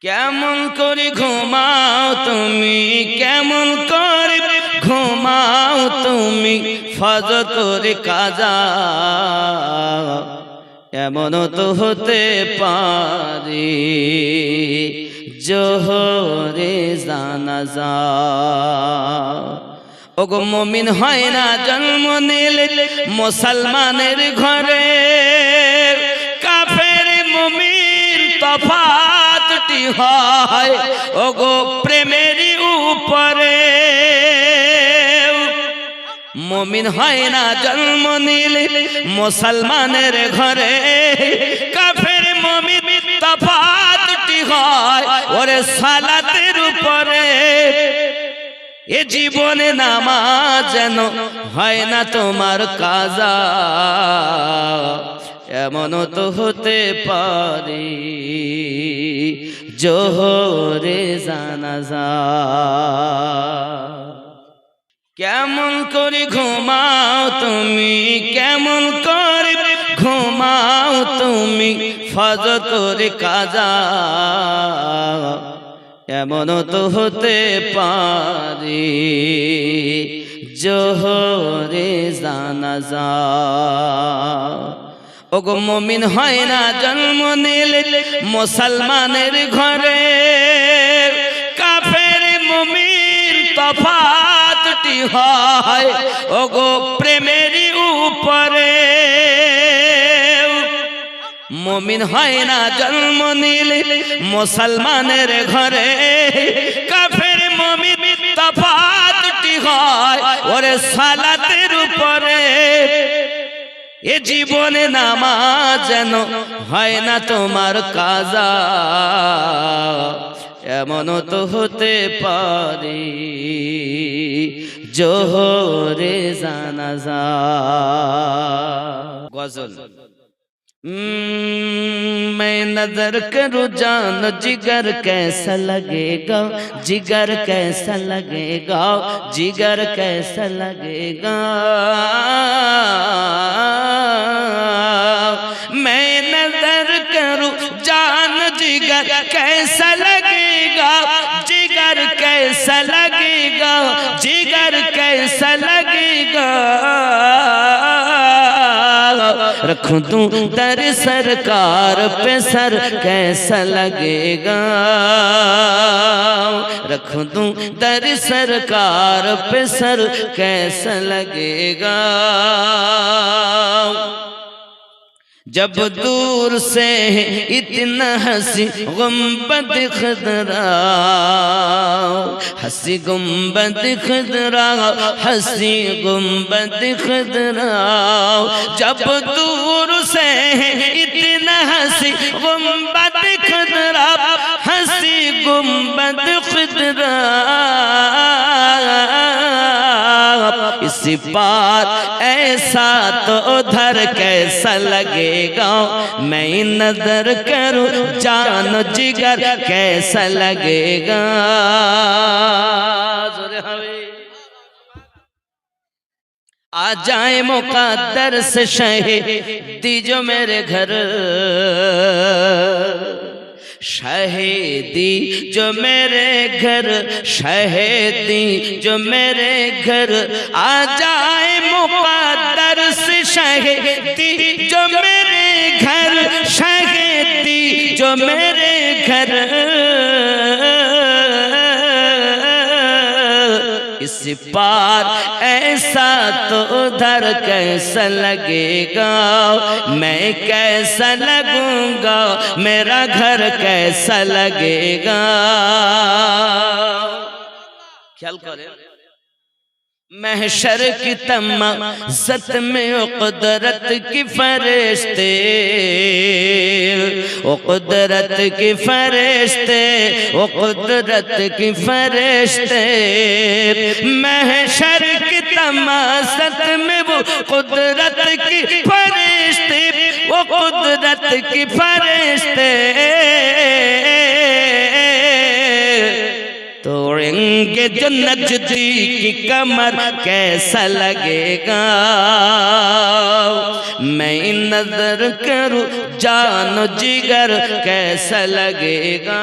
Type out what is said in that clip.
কেমন করে ঘুমাও তুমি, কেমন করে ঘুমাও তুমি, ফজর করে কাজা এমন তো হতে পারে জোহরে জানাজা। ওগো মুমিন হয় না জন্ম নিলে মুসলমানের ঘরে, কাফের মুমিন তফাতটি হয় ওগো প্রেমের উপরে। মুমিন হয় না জন্ম নিলে মুসলমানের ঘরে, কাফের মুমিন তফাতটি হয় ওরে সালাতের উপরে। এ জীবনে নামাজ যেন হয় না তোমার কাজা, এমন তো হতে পারে জোহরে জানাজা। কেমন করে ঘুমাও তুমি, কেমন করে ঘুমাও তুমি, ফজর করে কাজা এমন তো হতে পারে জোহরে জানাজা। ওগো মুমিন হয় না জন্ম নিলে মুসলমানের ঘরে, কাফের মুমিন তফাতটি হয় ওগো প্রেমের উপরে। মুমিন হয় না জন্ম নিলে মুসলমানের ঘরে, কাফের মুমিন তফাতটি হয় ওরে সালাতের উপরে। এ জীবনে নামাজ যেন হয় না তোমার কাজা, এমন তো হতে পারে জোহরে জানাজা। গজল। मैं नजर करूं जान जिगर कैसा लगेगा, जिगर कैसा लगेगा, जिगर कैसा लगेगा। मैं नजर करूं जान जिगर कैसा लगेगा, जिगर कैसा लगेगा, जिगर कैसा लगेगा। रखूं तू दर सरकार पे सर कैसा लगेगा, रखूं तू दर सरकार पे सर कैसा लगेगा। जब दूर से इतना हंसी गुंबद खुदरा, हंसी गुंबद खुदरा, हंसी गुंबद खुदरा। जब दूर से इतना हंसी गुंबद खुदरा, हंसी गुंबद खुदरा। इस पार ऐसा तो उधर कैसा लगेगा, मैं नजर करूं जान जिगर कैसा लगेगा। आ जाए मुकद्दर से शहीदी जो मेरे घर, शहीदी जो मेरे घर, शहीदी जो मेरे घर। आ जाए मुकद्दर से शहीदी जो मेरे घर, शहीदी जो मेरे घर। इस पार ऐसा तो उधर कैसा लगेगा, मैं कैसा लगूंगा, मेरा घर कैसा लगेगा। ख्याल करें महशर की तमाज़त में ओ कुदरत की फरिश्ते, ओ कुदरत की फरिश्ते, ओ कुदरत की फरिश्ते। महशर की तमाज़त में वो कुदरत की फरिश्ते, वो कुदरत की फरिश्ते। तोड़ेंगे जो नजदी की कमर कैसा लगेगा, मैं नजर करूं जान जिगर कैसा लगेगा।